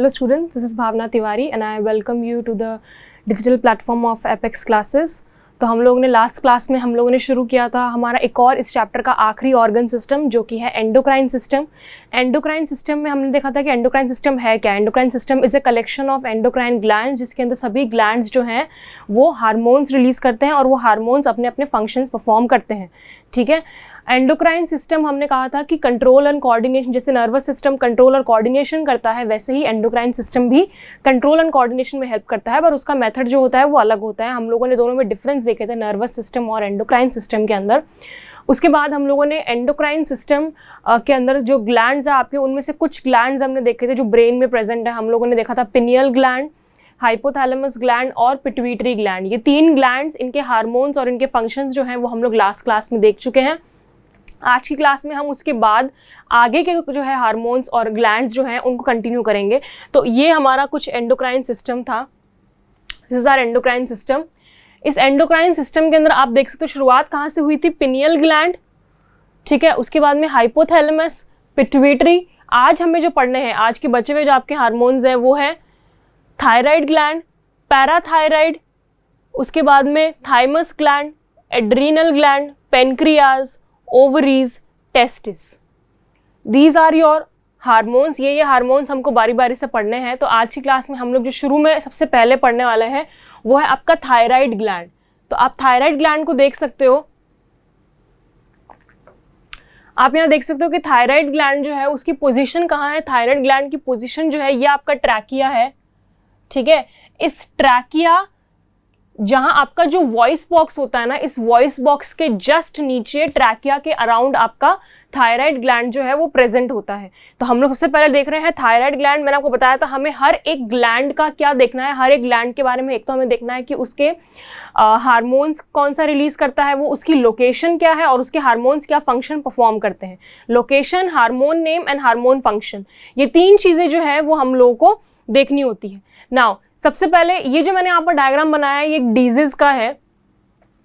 Hello students, this is Bhavna Tiwari and I welcome you to the digital platform of Apex Classes। तो हम लोगों ने last class में हम लोगों ने शुरू किया था हमारा एक और इस चैप्टर का आखिरी ऑर्गन सिस्टम जो कि है एंडोक्राइन सिस्टम। एंडोक्राइन सिस्टम में हमने देखा था कि एंडोक्राइन सिस्टम है क्या। Endocrine system is a collection of endocrine glands जिसके अंदर सभी ग्लैंड्स जो हैं वो हार्मोन्स रिलीज़ करते हैं और वो हार्मोन्स अपने अपने फंक्शंस परफॉर्म करते हैं। ठीक है, एंडोक्राइन सिस्टम हमने कहा था कि कंट्रोल एंड कोऑर्डिनेशन, जैसे नर्वस सिस्टम कंट्रोल और कोऑर्डिनेशन करता है वैसे ही एंडोक्राइन सिस्टम भी कंट्रोल एंड कोऑर्डिनेशन में हेल्प करता है, पर उसका मेथड जो होता है वो अलग होता है। हम लोगों ने दोनों में डिफरेंस देखे थे नर्वस सिस्टम और एंडोक्राइन सिस्टम के अंदर। उसके बाद हम लोगों ने एंडोक्राइन सिस्टम के अंदर जो ग्लैंड्स है आपके, उनमें से कुछ ग्लैंड्स हमने देखे थे जो ब्रेन में प्रेजेंट है। हम लोगों ने देखा था पिनियल ग्लैंड, हाइपोथैलेमस ग्लैंड और पिट्यूटरी ग्लैंड। ये तीन ग्लैंड्स, इनके हार्मोन्स और इनके फंक्शंस जो हैं वो हम लोग लास्ट क्लास में देख चुके हैं। आज की क्लास में हम उसके बाद आगे के जो है हार्मोन्स और ग्लैंड्स जो हैं उनको कंटिन्यू करेंगे। तो ये हमारा कुछ एंडोक्राइन सिस्टम था। This is our endocrine system. इस एंडोक्राइन सिस्टम के अंदर आप देख सकते हो शुरुआत कहाँ से हुई थी, पिनियल ग्लैंड, ठीक है, उसके बाद में हाइपोथैलेमस, पिट्यूटरी। आज हमें जो पढ़ने हैं, आज के बचे हुए जो आपके हार्मोन्स हैं वो है थायराइड ग्लैंड, पैराथायराइड, उसके बाद में thymus gland, adrenal gland, pancreas, ovaries, testis. These are your hormones. ये हार्मोन्स हमको बारी बारी से पढ़ने हैं। तो आज की क्लास में हम लोग जो शुरू में सबसे पहले पढ़ने वाले हैं वो है आपका थायराइड ग्लैंड। तो आप थायराइड ग्लैंड को देख सकते हो, आप यहाँ देख सकते हो कि थायराइड ग्लैंड जो है उसकी पोजीशन कहाँ है। थायराइड ग्लैंड की पोजीशन जो है ये आपका ट्रैकिया है, ठीक है। इस ट्रैकिया, जहां आपका जो वॉइस बॉक्स होता है ना, इस वॉइस बॉक्स के जस्ट नीचे ट्रैकिया के अराउंड आपका थायराइड ग्लैंड जो है वो प्रेजेंट होता है। तो हम लोग सबसे पहले देख रहे हैं थायराइड ग्लैंड। मैंने आपको बताया था हमें हर एक ग्लैंड का क्या देखना है, हर एक ग्लैंड के बारे में एक तो हमें देखना है कि उसके हार्मोन्स कौन सा रिलीज करता है, वो उसकी लोकेशन क्या है और उसके हार्मोन्स क्या फंक्शन परफॉर्म करते हैं। Location, hormone name and hormone function, ये तीन चीज़ें जो है वो हम लोगों को देखनी होती है। नाउ सबसे पहले ये जो मैंने यहाँ पर डायग्राम बनाया है ये एक डिजीज का है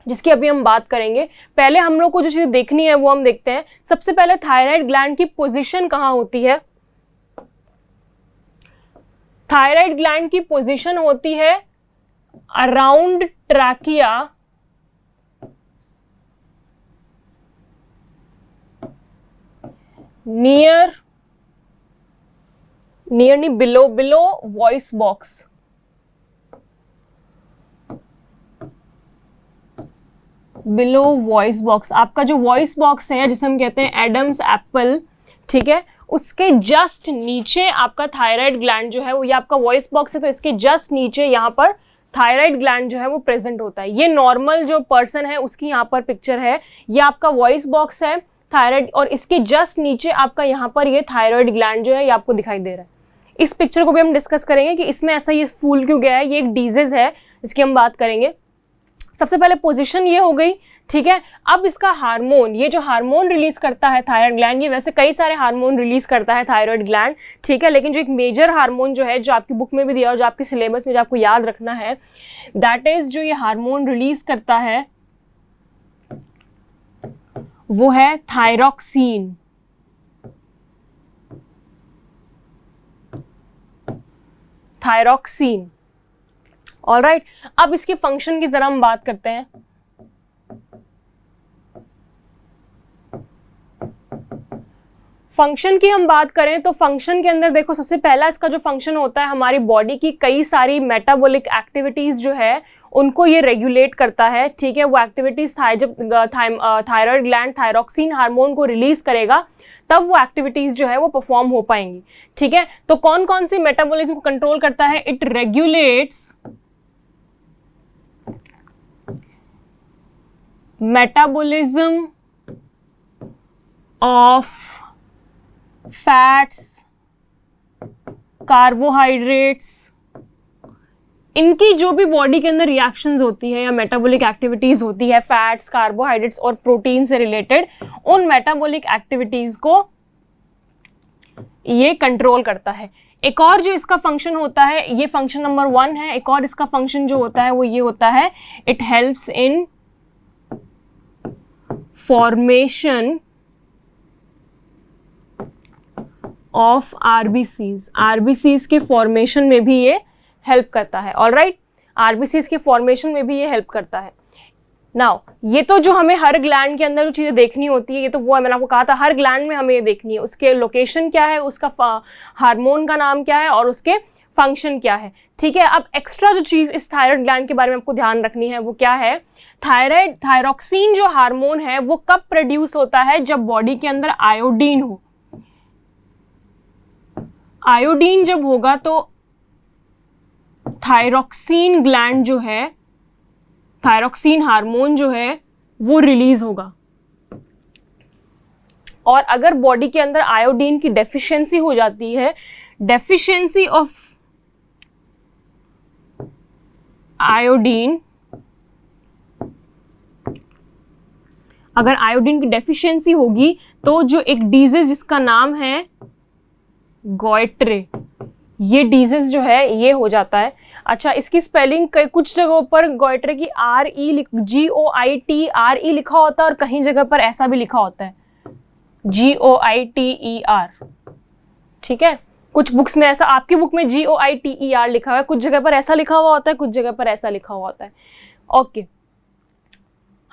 जिसकी अभी हम बात करेंगे। पहले हम लोग को जो चीज़ देखनी है वो हम देखते हैं। सबसे पहले थायराइड ग्लैंड की पोजीशन कहाँ होती है। थायराइड ग्लैंड की पोजीशन होती है अराउंड ट्रैकिया, नियर नहीं, below voice box. Below voice box, आपका जो वॉइस बॉक्स है जिसे हम कहते हैं एडम्स एप्पल, ठीक है, उसके जस्ट नीचे आपका थायराइड ग्लैंड जो है वो, ये आपका वॉइस बॉक्स है तो इसके जस्ट नीचे यहाँ पर थायराइड ग्लैंड जो है वो प्रेजेंट होता है। ये नॉर्मल जो पर्सन है उसकी यहाँ पर पिक्चर है। ये आपका वॉइस बॉक्स है थायराइड और इसके जस्ट नीचे आपका यहाँ पर ये थायराइड ग्लैंड जो है ये आपको दिखाई दे रहा है। इस पिक्चर को भी हम डिस्कस करेंगे कि इसमें ऐसा ये फूल क्यों गया है। ये एक डिजीज है जिसकी हम बात करेंगे। सबसे पहले पोजीशन ये हो गई, ठीक है। अब इसका हार्मोन, ये जो हार्मोन रिलीज करता है थायराइड ग्लैंड, ये वैसे कई सारे हार्मोन रिलीज करता है थायराइड ग्लैंड, ठीक है, लेकिन जो एक मेजर हार्मोन जो है जो आपकी बुक में भी दिया और जो आपके सिलेबस में जो आपको याद रखना है, दैट इज जो ये हार्मोन रिलीज करता है वो है थायरॉक्सिन। Thyroxine, alright. अब इसके फंक्शन की जरा हम बात करते हैं। फंक्शन की हम बात करें तो फंक्शन के अंदर देखो सबसे पहला इसका जो फंक्शन होता है हमारी बॉडी की कई सारी मेटाबॉलिक एक्टिविटीज जो है उनको ये रेगुलेट करता है, ठीक है। वो एक्टिविटीज जब थायराइड ग्लैंड थायरॉक्सिन हार्मोन को रिलीज करेगा तब वो एक्टिविटीज जो है वो परफॉर्म हो पाएंगी, ठीक है। तो कौन कौन सी मेटाबॉलिज्म को कंट्रोल करता है, it regulates metabolism of fats, carbohydrates, इनकी जो भी बॉडी के अंदर रिएक्शंस होती है या मेटाबॉलिक एक्टिविटीज होती है फैट्स, कार्बोहाइड्रेट्स और प्रोटीन से रिलेटेड, उन मेटाबॉलिक एक्टिविटीज को ये कंट्रोल करता है। एक और जो इसका फंक्शन होता है, ये फंक्शन नंबर 1 है। एक और इसका फंक्शन जो होता है वो ये होता है, it helps in formation of RBCs, RBCs के फॉर्मेशन में भी ये हेल्प करता है। ऑलराइट, आरबीसीज के फॉर्मेशन में भी ये हेल्प करता है। नाउ ये तो जो हमें हर ग्लैंड के अंदर जो चीज़ें देखनी होती है, ये तो वो है, मैंने आपको कहा था हर ग्लैंड में हमें ये देखनी है, उसके लोकेशन क्या है, उसका हार्मोन का नाम क्या है और उसके फंक्शन क्या है। ठीक है, अब एक्स्ट्रा जो चीज़ इस थायराइड ग्लैंड के बारे में आपको ध्यान रखनी है वो क्या है, थायरॉक्सिन जो हार्मोन है वो कब प्रोड्यूस होता है, जब बॉडी के अंदर आयोडीन हो। आयोडीन जब होगा तो थायरॉक्सिन ग्लैंड जो है, थायरॉक्सिन हार्मोन जो है वो रिलीज होगा। और अगर बॉडी के अंदर आयोडीन की डेफिशिएंसी हो जाती है, डेफिशिएंसी ऑफ आयोडीन, अगर आयोडीन की डेफिशिएंसी होगी तो जो एक डिजीज जिसका नाम है गॉइट्रे, ये डिजीज जो है ये हो जाता है। अच्छा, इसकी स्पेलिंग कुछ जगहों पर गॉइट्रे की GOITRE लिखा होता है और कहीं जगह पर ऐसा भी लिखा होता है GOITER। ठीक है, कुछ बुक्स में ऐसा, आपकी बुक में GOITER लिखा हुआ है, कुछ जगह पर ऐसा लिखा हुआ होता है, कुछ जगह पर ऐसा लिखा हुआ होता है। ओके,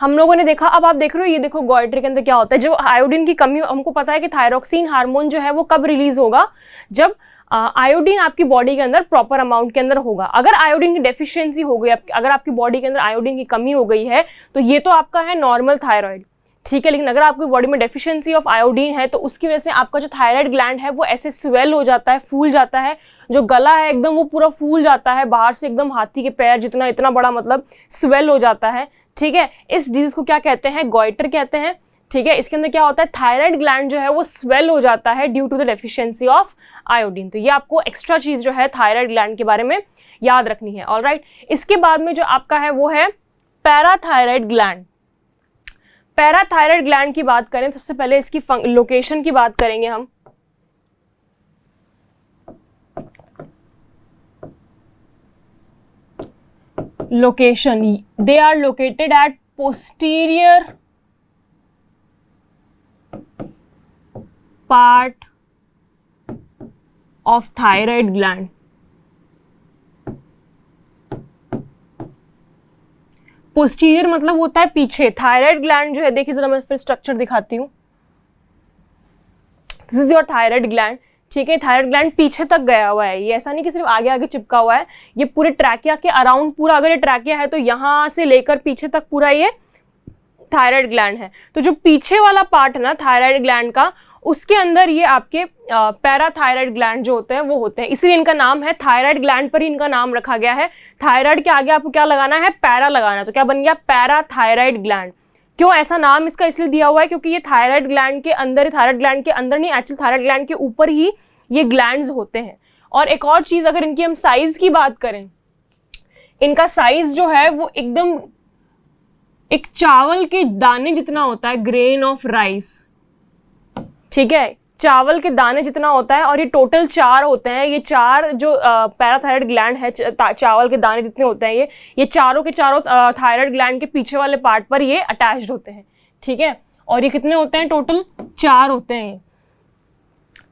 हम लोगों ने देखा, अब आप देख रहे हो, ये देखो गॉइट्रे के अंदर क्या होता है, जब आयोडीन की कमी, हमको पता है कि थायरॉक्सिन हार्मोन जो है वो कब रिलीज होगा, जब आयोडीन आपकी बॉडी के अंदर प्रॉपर अमाउंट के अंदर होगा। अगर आयोडीन की डेफिशिएंसी हो गई, अगर आपकी बॉडी के अंदर आयोडीन की कमी हो गई है तो ये तो आपका है नॉर्मल थायराइड। ठीक है, लेकिन अगर आपकी बॉडी में डेफिशिएंसी ऑफ आयोडीन है तो उसकी वजह से आपका जो थायराइड ग्लैंड है वो ऐसे स्वेल हो जाता है, फूल जाता है, जो गला है एकदम वो पूरा फूल जाता है, बाहर से एकदम हाथी के पैर जितना, इतना बड़ा मतलब स्वेल हो जाता है। ठीक है, इस डिजीज को क्या कहते हैं, गॉइटर कहते हैं। ठीक है, इसके अंदर क्या होता है, थायराइड ग्लैंड जो है वो स्वेल हो जाता है due to the deficiency of iodine. तो ये आपको एक्स्ट्रा चीज जो है थायराइड ग्लैंड के बारे में याद रखनी है। ऑलराइट, इसके बाद में जो आपका है वो है पैराथायराइड ग्लैंड। पैराथायराइड ग्लैंड की बात करें, सबसे पहले इसकी लोकेशन की बात करेंगे हम। Location, they are located at posterior part of thyroid gland. Posterior मतलब होता है पीछे। थायराइड ग्लैंड जो है, देखिए जरा मैं फिर स्ट्रक्चर दिखाती हूँ। This is your thyroid gland. ठीक है, थायराइड ग्लैंड पीछे तक गया हुआ है, ये ऐसा नहीं कि सिर्फ आगे आगे चिपका हुआ है, ये पूरे ट्रैकिया के अराउंड पूरा, अगर ये ट्रैकिया है तो यहां से लेकर पीछे तक पूरा ये थायराइड ग्लैंड है। तो जो पीछे वाला पार्ट है ना थायराइड ग्लैंड का, उसके अंदर ये आपके पैराथायराइड ग्लैंड जो होते हैं वो होते हैं, इसलिए इनका नाम है, थायराइड ग्लैंड पर ही इनका नाम रखा गया है। थायराइड के आगे आपको क्या लगाना है, पैरा लगाना, तो क्या बन गया, पैराथायराइड ग्लैंड। क्यों ऐसा नाम इसका इसलिए दिया हुआ है, क्योंकि ये थायराइड ग्लैंड के अंदर, थायराइड ग्लैंड के अंदर नहीं, एक्चुअली थायराइड ग्लैंड के ऊपर ही ये ग्लैंड्स होते हैं। और एक और चीज, अगर इनकी हम साइज की बात करें, इनका साइज जो है वो एकदम एक चावल के दाने जितना होता है, ग्रेन ऑफ राइस। ठीक है, चावल के दाने जितना होता है, और ये टोटल 4 होते हैं। ये 4 जो पैराथायराइड ग्लैंड है, चावल के दाने जितने होते हैं, ये चारों के चारों थायराइड ग्लैंड के पीछे वाले पार्ट पर ये अटैच्ड होते हैं। ठीक है, और ये कितने होते हैं, टोटल 4 होते हैं।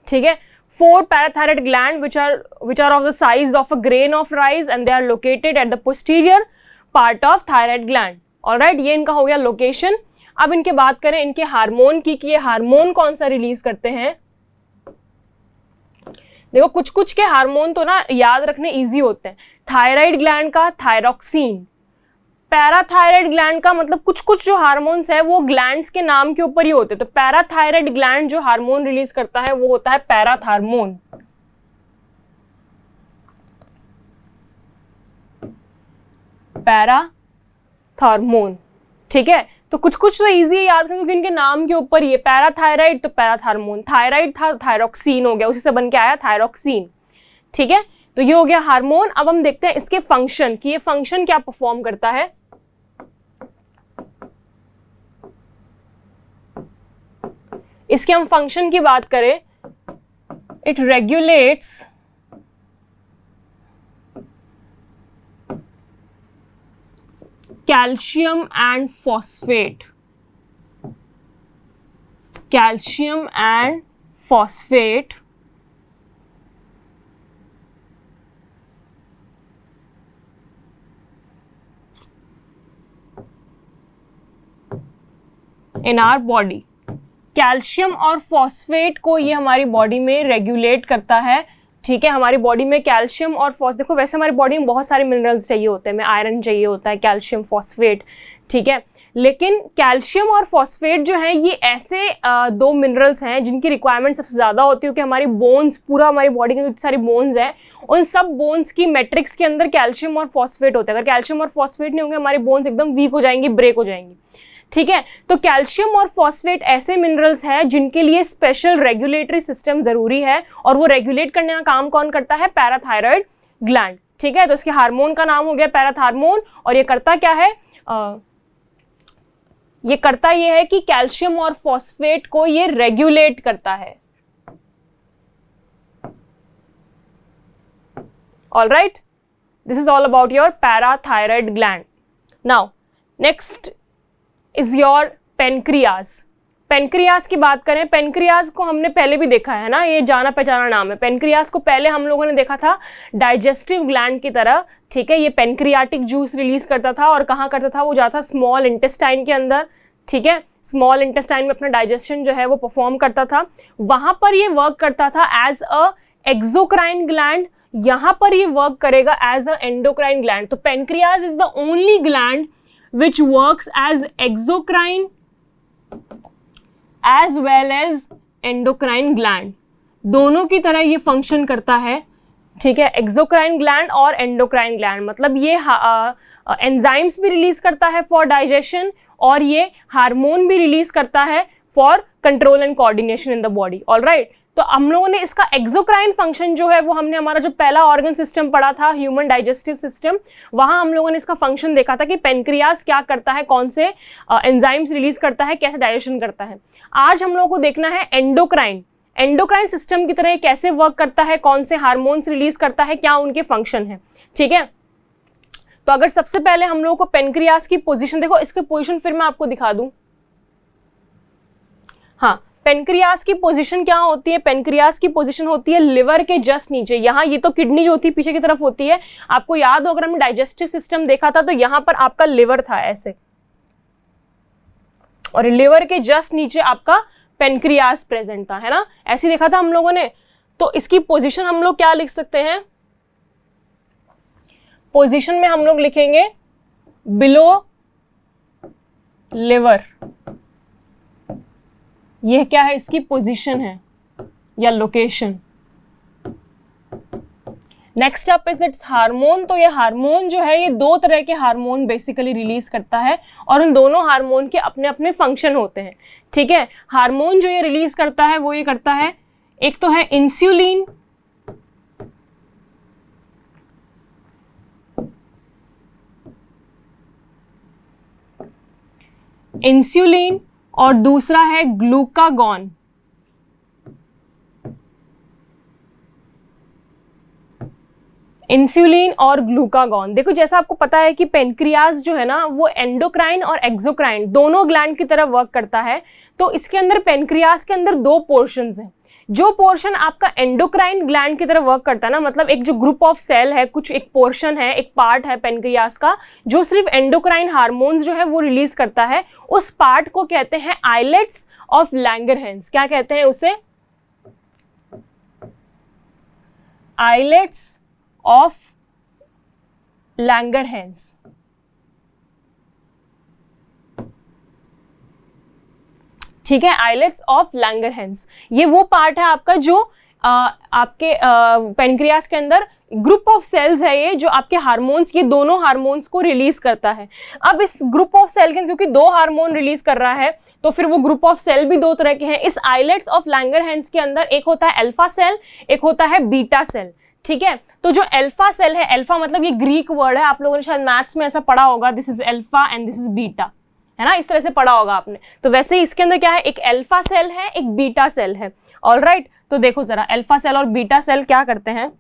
ठीक है, 4 parathyroid gland which are of the size of a grain of rice and they are located at the posterior part of thyroid gland. Alright, ये इनका हो गया लोकेशन। अब इनके बात करें इनके हार्मोन की, कि ये हार्मोन कौन सा रिलीज करते हैं। देखो कुछ कुछ के हार्मोन तो ना याद रखने इजी होते हैं। थायराइड ग्लैंड का थायरॉक्सिन, पैराथायराइड ग्लैंड का मतलब कुछ कुछ जो हार्मोन्स है वो ग्लैंड्स के नाम के ऊपर ही होते हैं। तो पैराथायराइड ग्लैंड जो हार्मोन रिलीज करता है वो होता है पैराथार्मोन। पैराथार्मोन, ठीक है। तो कुछ कुछ तो इजी है याद करना क्योंकि इनके नाम के ऊपर ये पैराथायराइड तो पैराथार्मोन, थायराइड था थायरॉक्सिन हो गया, उसी से बन के आया थायरॉक्सिन। ठीक है, तो ये हो गया हार्मोन। अब हम देखते हैं इसके फंक्शन कि ये फंक्शन क्या परफॉर्म करता है। इसके हम फंक्शन की बात करें, it regulates calcium and phosphate, calcium and phosphate in our body. Calcium और फॉस्फेट को ये हमारी बॉडी में रेगुलेट करता है, ठीक है। हमारी बॉडी में कैल्शियम और देखो वैसे हमारी बॉडी में बहुत सारे मिनरल्स चाहिए होते हैं, हमें आयरन चाहिए होता है, कैल्शियम, फॉस्फेट, ठीक है। लेकिन कैल्शियम और फॉस्फेट जो है ये ऐसे दो मिनरल्स हैं जिनकी रिक्वायरमेंट सबसे ज़्यादा होती है, क्योंकि हमारी बोन्स, पूरा हमारी बॉडी के जो सारी बोन्स हैं उन सब बोन्स की मैट्रिक्स के अंदर कैल्शियम और फॉस्फेट होता है। अगर कैल्शियम और फॉस्फेट नहीं होंगे हमारी बोन्स एकदम वीक हो जाएंगी, ब्रेक हो जाएंगी, ठीक है। तो कैल्शियम और फॉस्फेट ऐसे मिनरल्स हैं जिनके लिए स्पेशल रेगुलेटरी सिस्टम जरूरी है, और वो रेगुलेट करने का काम कौन करता है? पैराथायरॉयड ग्लैंड, ठीक है। तो इसके हार्मोन का नाम हो गया पैराथार्मोन, और ये करता क्या है? ये करता ये है कि कैल्शियम और फॉस्फेट को ये रेगुलेट करता है। All right, this is all about your parathyroid gland. Now next is your pancreas. Pancreas की बात करें, पेनक्रियाज को हमने पहले भी देखा है ना, ये जाना पहचाना नाम है। पेनक्रियाज को पहले हम लोगों ने देखा था डाइजेस्टिव ग्लैंड की तरह, ठीक है। ये पेनक्रियाटिक जूस रिलीज करता था, और कहाँ करता था? वो जाता स्मॉल इंटेस्टाइन के अंदर, ठीक है। स्मॉल इंटेस्टाइन में अपना डाइजेशन जो है वो परफॉर्म करता था, वहां पर ये वर्क करता था एज अ एक्सोक्राइन ग्लैंड, यहां पर ये वर्क करेगा एज अ एंडोक्राइन ग्लैंड। तो pancreas is the only gland which works as exocrine as well as endocrine gland, दोनों की तरह ये फंक्शन करता है, ठीक है। एक्सोक्राइन ग्लैंड और एंडोक्राइन ग्लैंड, मतलब ये एंजाइम्स भी रिलीज करता है फॉर डाइजेशन, और ये हार्मोन भी रिलीज करता है for control and coordination in the body. Alright, तो हम लोगों ने इसका एक्सोक्राइन फंक्शन जो है वो हमने हमारा जो पहला ऑर्गन सिस्टम पढ़ा था, ह्यूमन डाइजेस्टिव सिस्टम, वहां हम लोगों ने इसका फंक्शन देखा था कि पेनक्रियाज क्या करता है, कौन से एंजाइम्स रिलीज करता है, कैसे डाइजेशन करता है। आज हम लोगों को देखना है एंडोक्राइन। एंडोक्राइन सिस्टम की तरह कैसे वर्क करता है, कौन से हार्मोन्स रिलीज करता है, क्या उनके फंक्शन है, ठीक है। तो अगर सबसे पहले हम लोगों को पेनक्रियाज की पोजीशन देखो, इसकी पोजीशन फिर मैं आपको दिखा दूं। हाँ, पेनक्रियाज की पोजीशन क्या होती है? पेनक्रियाज की पोजीशन होती है लिवर के जस्ट नीचे। यहाँ ये तो किडनी जो होती है पीछे की तरफ होती है, आपको याद हो अगर हमने डाइजेस्टिव सिस्टम देखा था तो यहाँ पर आपका लिवर था ऐसे, और लिवर के जस्ट नीचे आपका पेनक्रियाज प्रेजेंट था, है ना, ऐसे देखा था हम लोगों ने। तो इसकी पोजीशन हम लोग क्या लिख सकते हैं? पोजीशन में हम लोग लिखेंगे बिलो लिवर, यह क्या है? इसकी पोजीशन है या location. Next up is it's hormone. तो ये हार्मोन जो है ये दो तरह के हार्मोन बेसिकली रिलीज करता है, और उन दोनों हार्मोन के अपने अपने फंक्शन होते हैं, ठीक है। हार्मोन जो ये रिलीज करता है वो ये करता है, एक तो है इंसुलिन, इंसुलिन, और दूसरा है ग्लूकागॉन। इंसुलिन और ग्लूकागॉन, देखो जैसा आपको पता है कि पेनक्रियाज जो है ना वो एंडोक्राइन और एक्सोक्राइन दोनों ग्लैंड की तरह वर्क करता है। तो इसके अंदर पेनक्रियाज के अंदर दो पोर्शंस हैं। जो पोर्शन आपका एंडोक्राइन ग्लैंड की तरह वर्क करता है ना, मतलब एक जो ग्रुप ऑफ सेल है, कुछ एक पोर्शन है, एक पार्ट है पेनक्रियाज का जो सिर्फ एंडोक्राइन हार्मोन्स जो है वो रिलीज करता है, उस पार्ट को कहते हैं आइलेट्स ऑफ लैंगरहैंस। क्या कहते हैं उसे? Islets of Langerhans. ठीक है, आइलेट्स ऑफ लैंगरहैंस, ये वो पार्ट है आपका जो आपके पेनक्रियाज के अंदर ग्रुप ऑफ सेल्स है ये जो आपके हार्मोन्स, ये दोनों हार्मोन्स को रिलीज करता है। अब इस ग्रुप ऑफ सेल के क्योंकि दो हार्मोन रिलीज कर रहा है तो फिर वो ग्रुप ऑफ सेल भी दो तरह के हैं। इस आइलेट्स ऑफ लैंगरहैंस के अंदर एक होता है अल्फा सेल, एक होता है बीटा सेल। ठीक है, तो जो अल्फा सेल है, अल्फा मतलब ये ग्रीक वर्ड है, आप लोगों ने शायद मैथ्स में ऐसा पढ़ा होगा, this is alpha and this is beta, है ना, इस तरह से पढ़ा होगा आपने। तो वैसे ही इसके अंदर क्या है, एक अल्फा सेल है, एक बीटा सेल है। ऑलराइट, तो देखो जरा अल्फा सेल और बीटा सेल क्या करते हैं।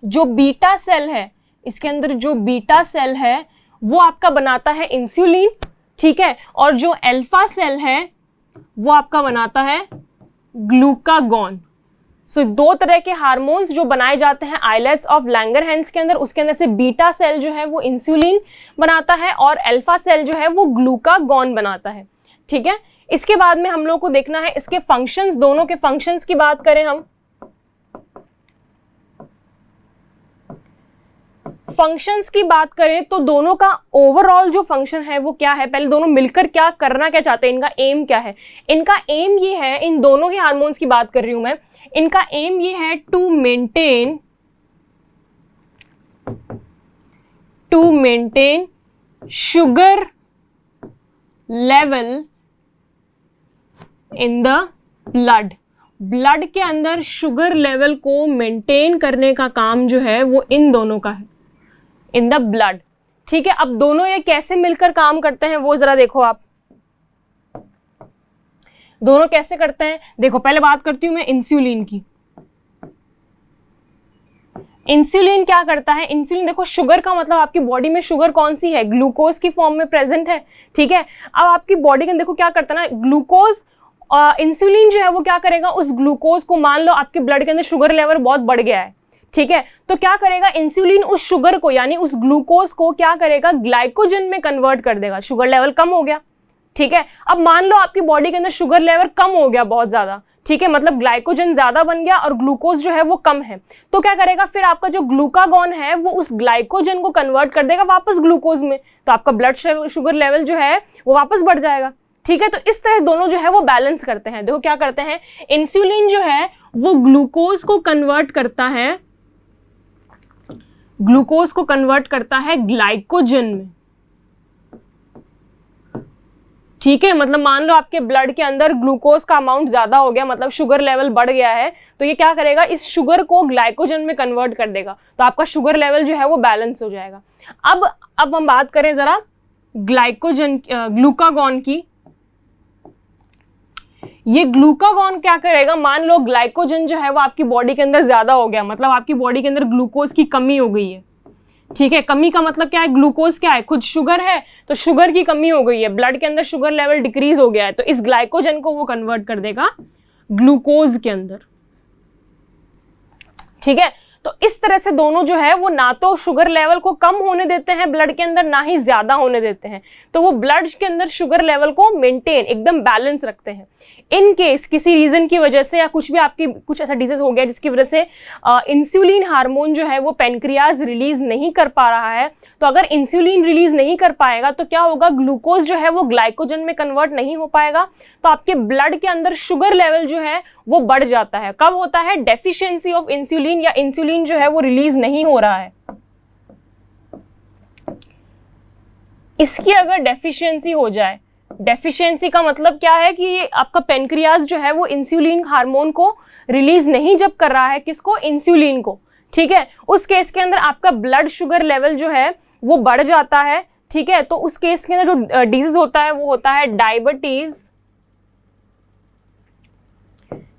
जो बीटा सेल है, इसके अंदर जो बीटा सेल है वो आपका बनाता है इंसुलिन, ठीक है, और जो अल्फा सेल है वो आपका बनाता है ग्लूकागॉन। सो दो तरह के हार्मोन्स जो बनाए जाते हैं आइलेट्स ऑफ लैंगरहैंस के अंदर, उसके अंदर से बीटा सेल जो है वो इंसुलिन बनाता है और अल्फा सेल जो है वो ग्लूकागॉन बनाता है। ठीक है। इसके बाद में हम लोग को देखना है इसके फंक्शंस, दोनों के फंक्शंस की बात करें हम, फंक्शंस की बात करें तो दोनों का ओवरऑल जो फंक्शन है वो क्या है, पहले दोनों मिलकर क्या करना क्या चाहते हैं, इनका एम क्या है। इनका एम ये है, इन दोनों ही हार्मोन्स की बात कर रही हूं मैं, इनका एम ये है to maintain sugar level in the blood के अंदर शुगर लेवल को मेंटेन करने का काम जो है वो इन दोनों का है, इन द ब्लड। ठीक है, अब दोनों ये कैसे मिलकर काम करते हैं वो जरा देखो आप, दोनों कैसे करते हैं देखो। पहले बात करती हूं मैं इंसुलिन की। इंसुलिन क्या करता है, इंसुलिन देखो, शुगर का मतलब आपकी बॉडी में शुगर कौन सी है, ग्लूकोज की फॉर्म में प्रेजेंट है। ठीक है, अब आपकी बॉडी के देखो क्या करता है ना, ग्लूकोज, इंसुलिन जो है वो क्या करेगा, उस ग्लूकोज को, मान लो आपके ब्लड के अंदर शुगर लेवल बहुत बढ़ गया है, ठीक है, तो क्या करेगा इंसुलिन, उस शुगर को यानी उस ग्लूकोज को क्या करेगा, ग्लाइकोजन में कन्वर्ट कर देगा। शुगर लेवल कम हो गया, ठीक है। अब मान लो आपकी बॉडी के अंदर शुगर लेवल कम हो गया बहुत ज्यादा, ठीक है, मतलब ग्लाइकोजन ज्यादा बन गया और ग्लूकोज जो है वो कम है, तो क्या करेगा फिर आपका जो ग्लूकागॉन है वो उस ग्लाइकोजन को कन्वर्ट कर देगा वापस ग्लूकोज में, तो आपका ब्लड शुगर लेवल जो है वो वापस बढ़ जाएगा। ठीक है, तो इस तरह दोनों जो है वो बैलेंस करते हैं। देखो क्या करते हैं, इंसुलिन जो है वो ग्लूकोज को कन्वर्ट करता है, ग्लूकोज को कन्वर्ट करता है ग्लाइकोजन में। ठीक है, मतलब मान लो आपके ब्लड के अंदर ग्लूकोज का अमाउंट ज्यादा हो गया, मतलब शुगर लेवल बढ़ गया है, तो ये क्या करेगा, इस शुगर को ग्लाइकोजन में कन्वर्ट कर देगा, तो आपका शुगर लेवल जो है वो बैलेंस हो जाएगा। अब हम बात करें जरा ग्लूकागॉन की। ये ग्लूकागॉन क्या करेगा, मान लो ग्लाइकोजन जो है वो आपकी बॉडी के अंदर ज्यादा हो गया, मतलब आपकी बॉडी के अंदर ग्लूकोज की कमी हो गई है। ठीक है, कमी का मतलब क्या है, ग्लूकोज क्या है, खुद शुगर है, तो शुगर की कमी हो गई है, ब्लड के अंदर शुगर लेवल डिक्रीज हो गया है, तो इस ग्लाइकोजन को वो कन्वर्ट कर देगा ग्लूकोज के अंदर। ठीक है, तो इस तरह से दोनों जो है वो ना तो शुगर लेवल को कम होने देते हैं ब्लड के अंदर, ना ही ज्यादा होने देते हैं, तो वो ब्लड के अंदर शुगर लेवल को मेंटेन एकदम बैलेंस रखते हैं। इन केस किसी रीजन की वजह से या कुछ भी आपकी कुछ ऐसा डिजीज हो गया जिसकी वजह से इंसुलिन हार्मोन जो है वो पेनक्रियाज रिलीज नहीं कर पा रहा है, तो अगर इंसुलिन रिलीज नहीं कर पाएगा तो क्या होगा, ग्लूकोज जो है वो ग्लाइकोजन में कन्वर्ट नहीं हो पाएगा, तो आपके ब्लड के अंदर शुगर लेवल जो है वो बढ़ जाता है। कब होता है, डेफिशिएंसी ऑफ इंसुलिन, या इंसुलिन जो है वो रिलीज नहीं हो रहा है, इसकी अगर डेफिशिएंसी हो जाए, डेफिशिएंसी का मतलब क्या है कि आपका पेनक्रियाज जो है वो इंसुलिन हार्मोन को रिलीज नहीं जब कर रहा है, किसको, इंसुलिन को। ठीक है, उस केस के अंदर आपका ब्लड शुगर लेवल जो है वो बढ़ जाता है। ठीक है, तो उस केस के अंदर जो डिजीज होता है वो होता है डायबिटीज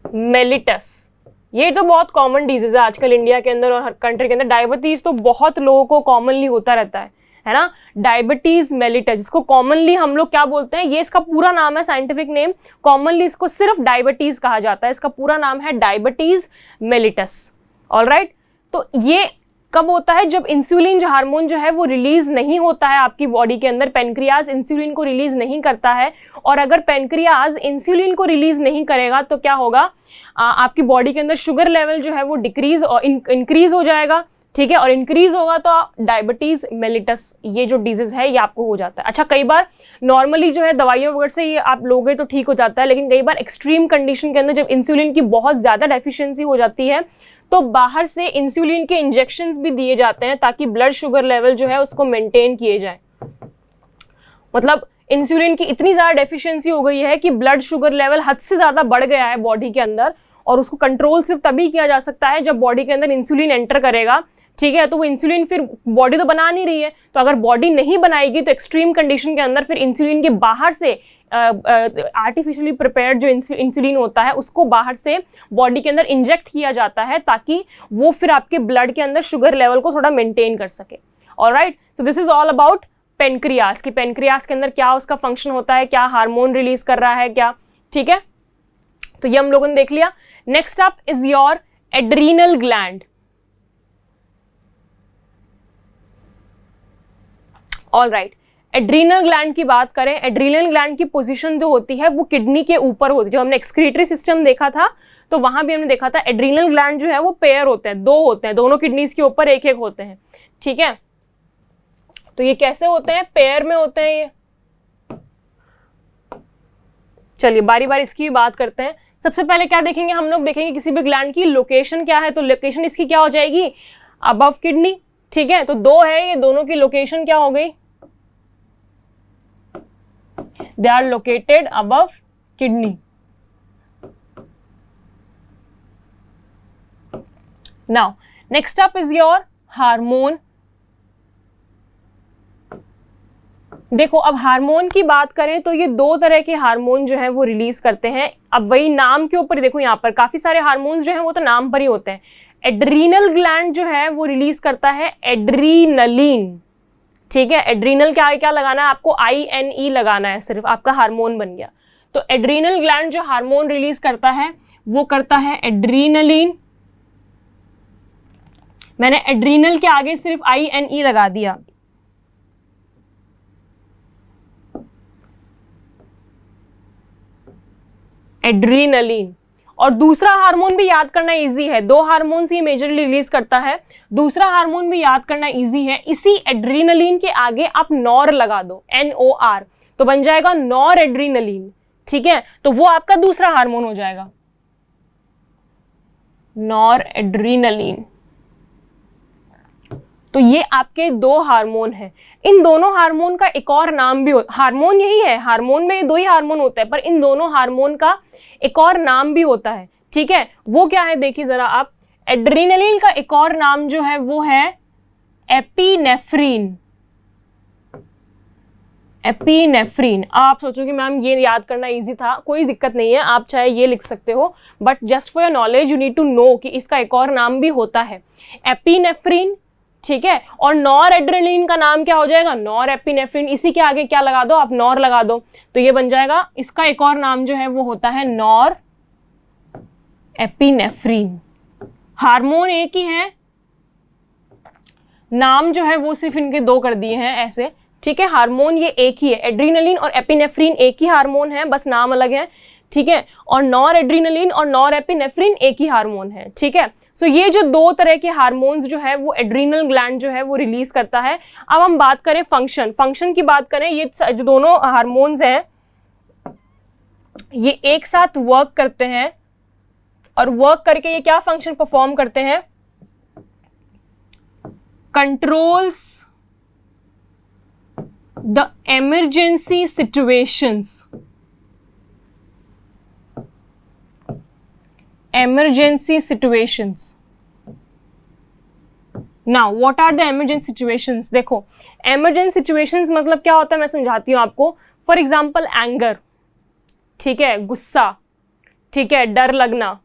मेलिटस। ये तो बहुत कॉमन डिजीज है आजकल इंडिया के अंदर और हर कंट्री के अंदर, डायबिटीज तो बहुत लोगों को कॉमनली होता रहता है ना, डायबिटीज मेलिटस, जिसको कॉमनली हम लोग क्या बोलते हैं, ये इसका पूरा नाम है, साइंटिफिक नेम, कॉमनली इसको सिर्फ डायबिटीज कहा जाता है, इसका पूरा नाम है डायबिटीज मेलिटस। ऑलराइट, तो ये कब होता है, जब इंसुलिन जो हार्मोन जो है वो रिलीज नहीं होता है आपकी बॉडी के अंदर, पेनक्रियाज इंसुलिन को रिलीज नहीं करता है, और अगर पेनक्रियाज इंसुलिन को रिलीज नहीं करेगा तो क्या होगा, आपकी बॉडी के अंदर शुगर लेवल जो है वो डिक्रीज और इंक्रीज हो जाएगा। ठीक है, और इंक्रीज होगा तो डायबिटीज मेलिटस ये जो डिजीज है ये आपको हो जाता है। अच्छा, कई बार नॉर्मली जो है दवाइयों वगैरह से ये आप लोगे तो ठीक हो जाता है, लेकिन कई बार एक्सट्रीम कंडीशन के अंदर जब इंसुलिन की बहुत ज्यादा डेफिशिएंसी हो जाती है तो बाहर से इंसुलिन के इंजेक्शंस भी दिए जाते हैं ताकि ब्लड शुगर लेवल जो है उसको मेंटेन किए जाए। मतलब इंसुलिन की इतनी ज्यादा डेफिशिएंसी हो गई है कि ब्लड शुगर लेवल हद से ज्यादा बढ़ गया है बॉडी के अंदर, और उसको कंट्रोल सिर्फ तभी किया जा सकता है जब बॉडी के अंदर इंसुलिन एंटर करेगा। ठीक है, तो वो इंसुलिन फिर बॉडी तो बना नहीं रही है, तो अगर बॉडी नहीं बनाएगी तो एक्सट्रीम कंडीशन के अंदर फिर इंसुलिन के बाहर से आर्टिफिशियली प्रिपेयर्ड जो इंसुलिन होता है उसको बाहर से बॉडी के अंदर इंजेक्ट किया जाता है ताकि वो फिर आपके ब्लड के अंदर शुगर लेवल को थोड़ा मेंटेन कर सके। Alright, so this is all about pancreas, कि पेनक्रियास के अंदर क्या उसका फंक्शन होता है, क्या हार्मोन रिलीज कर रहा है क्या। ठीक है, तो ये हम लोगों ने देख लिया। Next up is your adrenal gland. Alright, adrenal gland की बात करें, एड्रीनल ग्लैंड की पोजीशन जो होती है वो किडनी के ऊपर होती है। जब हमने एक्सक्रीटरी सिस्टम देखा था तो वहां भी हमने देखा था एड्रीनल ग्लैंड जो है वो पेयर होते हैं, दो होते हैं, दोनों किडनीज के ऊपर एक एक होते हैं, ठीक है। तो ये कैसे होते हैं, पेयर में होते हैं ये। चलिए बारी बारी इसकी बात करते हैं। सबसे पहले क्या देखेंगे हम लोग, देखेंगे किसी भी ग्लैंड की लोकेशन क्या है। तो लोकेशन इसकी क्या हो जाएगी, अबव किडनी, ठीक है। तो दो है, ये दोनों की लोकेशन क्या हो गई, they are located above kidney. Now next up is your hormone. देखो अब हार्मोन की बात करें तो ये दो तरह के हार्मोन जो है वो रिलीज करते हैं। अब वही नाम के ऊपर देखो, यहाँ पर काफी सारे हार्मोन्स जो हैं वो तो नाम पर ही होते हैं। एड्रीनल ग्लैंड जो है वो रिलीज करता है एड्रीनलिन, ठीक है। एड्रीनल क्या क्या लगाना है आपको, INE लगाना है, सिर्फ आपका हार्मोन बन गया। तो एड्रीनल ग्लैंड जो हार्मोन रिलीज करता है वो करता है एड्रीनलिन। मैंने एड्रीनल के आगे सिर्फ INE लगा दिया। एड्रीनलिन। और दूसरा हार्मोन भी याद करना इजी है, दो हार्मोन्स ही मेजरली रिलीज करता है, दूसरा हार्मोन भी याद करना इजी है। इसी एड्रीनलिन के आगे आप नॉर लगा दो, NOR, तो बन जाएगा नॉर एड्रीनलिन, ठीक है। तो वो आपका दूसरा हार्मोन हो जाएगा, नॉर एड्रीनलिन। तो ये आपके दो हार्मोन हैं। इन दोनों हार्मोन का एक और नाम भी हार्मोन यही है, हार्मोन में ये दो ही हार्मोन होते हैं, पर इन दोनों हार्मोन का एक और नाम भी होता है, ठीक है। वो क्या है देखिए जरा आप, एड्रीनलिन का एक और नाम जो है वो है एपिनेफ्रीन। एपिनेफ्रीन। आप सोचोगे मैम ये याद करना इजी था, कोई दिक्कत नहीं है, आप चाहे ये लिख सकते हो, but just for your knowledge you need to know कि इसका एक और नाम भी होता है, एपिनेफ्रीन, ठीक है। और नॉर एड्रेनलिन का नाम क्या हो जाएगा, नॉर एपिनेफ्रीन। इसी के आगे क्या लगा दो आप, नॉर लगा दो, तो ये बन जाएगा, इसका एक और नाम जो है वो होता है नॉर एपिनेफ्रीन। हार्मोन एक ही है, नाम जो है वो सिर्फ इनके दो कर दिए हैं ऐसे, ठीक है। हार्मोन ये एक ही है, एड्रीनलिन और एपिनेफ्रीन एक ही हार्मोन है, बस नाम अलग है, ठीक है। और नॉर एड्रीनलिन और नॉर एपिनेफ्रीन एक ही हार्मोन है, ठीक है। सो ये जो दो तरह के हार्मोन्स जो है वो एड्रीनल ग्लैंड जो है वो रिलीज करता है। अब हम बात करें फंक्शन की बात करें, ये जो दोनों हार्मोन्स हैं ये एक साथ वर्क करते हैं, और वर्क करके ये क्या फंक्शन परफॉर्म करते हैं, controls the emergency situations. Emergency situations. Now, what are the emergency situations? देखो, emergency situations मतलब क्या होता है मैं समझाती हूँ आपको। फॉर एग्जाम्पल एंगर, ठीक है, गुस्सा, ठीक है, डर लगना,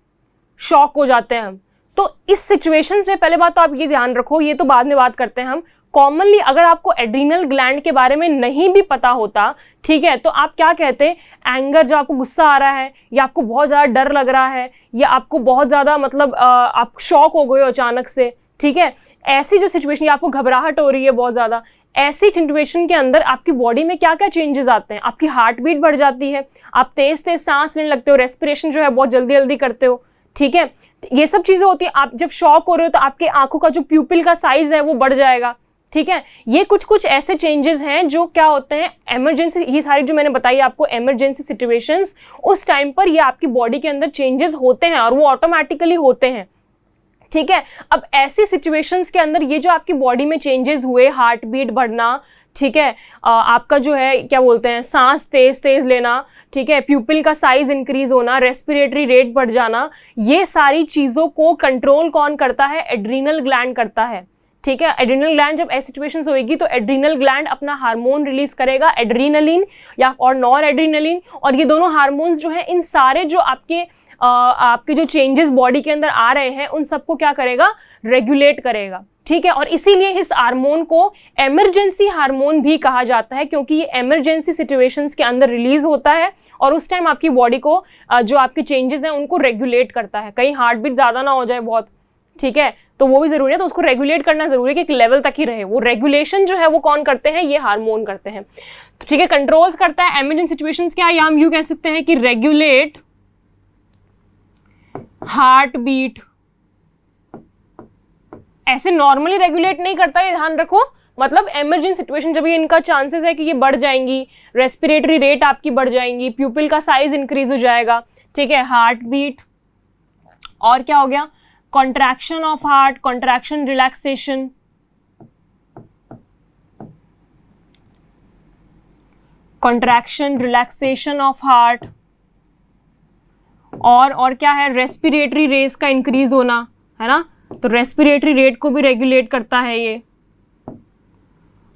शॉक हो जाते हैं हम। तो इस सिचुएशंस में पहले बात तो आप ये ध्यान रखो, ये तो बाद में बात करते हैं हम। कॉमनली अगर आपको एड्रीनल ग्लैंड के बारे में नहीं भी पता होता, ठीक है, तो आप क्या कहते हैं, एंगर, जब आपको गुस्सा आ रहा है या आपको बहुत ज़्यादा डर लग रहा है या आपको बहुत ज़्यादा मतलब आप शॉक हो गए हो अचानक से, ठीक है, ऐसी जो सिचुएशन, या आपको घबराहट हो रही है बहुत ज़्यादा, ऐसी सिचुएशन के अंदर आपकी बॉडी में क्या क्या चेंजेस आते हैं, आपकी हार्ट बीट बढ़ जाती है, आप तेज तेज सांस लेने लगते हो, रेस्पिरेशन जो है बहुत जल्दी जल्दी करते हो, ठीक है, ये सब चीज़ें होती हैं। आप जब शॉक हो रहे हो तो आपके आंखों का जो प्यूपिल का साइज है वो बढ़ जाएगा, ठीक है। ये कुछ कुछ ऐसे चेंजेस हैं जो क्या होते हैं, इमरजेंसी, ये सारी जो मैंने बताई आपको इमरजेंसी सिचुएशंस, उस टाइम पर ये आपकी बॉडी के अंदर चेंजेस होते हैं और वो ऑटोमेटिकली होते हैं, ठीक है। अब ऐसी सिचुएशंस के अंदर ये जो आपकी बॉडी में चेंजेस हुए, हार्ट बीट बढ़ना, ठीक है, आपका जो है क्या बोलते हैं, सांस तेज तेज लेना, ठीक है, प्यूपिल का साइज इंक्रीज होना, रेस्पिरेटरी रेट बढ़ जाना, ये सारी चीज़ों को कंट्रोल कौन करता है, एड्रीनल ग्लैंड करता है, ठीक है। एड्रीनल ग्लैंड जब ऐसी सिचुएशंस होगी तो एड्रीनल ग्लैंड अपना हार्मोन रिलीज करेगा, एड्रीनलिन या और नॉर एड्रीनलिन, और ये दोनों हार्मोन्स जो हैं, इन सारे जो आपके जो चेंजेस बॉडी के अंदर आ रहे हैं उन सबको क्या करेगा, रेगुलेट करेगा, ठीक है। और इसीलिए इस हार्मोन को इमरजेंसी हार्मोन भी कहा जाता है, क्योंकि ये इमरजेंसी सिचुएशंस के अंदर रिलीज होता है और उस टाइम आपकी बॉडी को जो आपके चेंजेस हैं उनको रेगुलेट करता है, कहीं हार्ट बीट ज़्यादा ना हो जाए बहुत, ठीक है, तो वो भी जरूरी है, तो उसको रेगुलेट करना जरूरी है कि एक लेवल तक ही रहे। वो रेगुलेशन जो है वो कौन करते हैं, ये हार्मोन करते हैं। तो ठीक है, कंट्रोल्स करता है इमरजेंसी सिचुएशंस क्या है, या हम यूं कह सकते हैं कि रेगुलेट हार्ट बीट। ऐसे नॉर्मली रेगुलेट नहीं करता, ये ध्यान रखो, मतलब इमरजेंसी सिचुएशन जब ये इनका चांसेस है कि ये बढ़ जाएंगी, रेस्पिरेटरी रेट आपकी बढ़ जाएंगी, प्यूपिल का साइज इंक्रीज हो जाएगा, ठीक है, हार्ट बीट, और क्या हो गया, contraction of heart, contraction relaxation, contraction relaxation of heart, और क्या है, रेस्पिरेटरी रेट का इंक्रीज होना, है ना, तो रेस्पिरेटरी रेट को भी रेगुलेट करता है ये।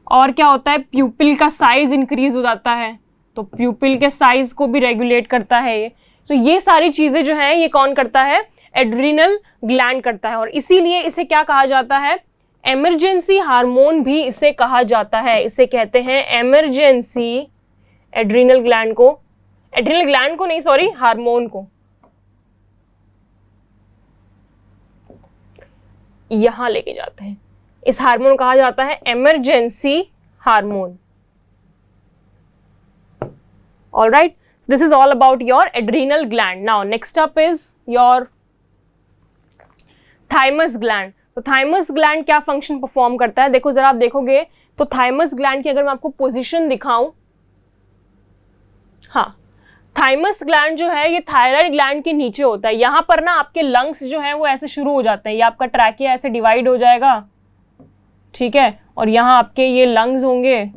और क्या होता है, प्यूपिल का साइज इंक्रीज हो जाता है, तो प्यूपिल के साइज को भी रेगुलेट करता है ये। तो ये सारी चीजें जो हैं ये कौन करता है, एड्रिनल ग्लैंड करता है, और इसीलिए इसे क्या कहा जाता है, इमरजेंसी हार्मोन भी इसे कहा जाता है। इसे कहते हैं इमरजेंसी, एड्रिनल ग्लैंड को, एड्रिनल ग्लैंड को नहीं, सॉरी, हार्मोन को यहां लेके जाते हैं। इस हार्मोन को कहा जाता है emergency hormone. Alright, this is all about your adrenal gland. Now next up is your thymus gland. तो थाइमस ग्लैंड क्या फंक्शन परफॉर्म करता है, देखो जरा आप देखोगे तो थाइमस ग्लैंड की अगर मैं आपको पोजीशन दिखाऊं, हाँ, थाइमस ग्लैंड जो है ये थायराइड ग्लैंड के नीचे होता है। यहां पर ना आपके लंग्स जो है वो ऐसे शुरू हो जाते हैं, ये आपका ट्रैकिया ऐसे डिवाइड हो जाएगा, ठीक है, और यहाँ आपके ये लंग्स होंगे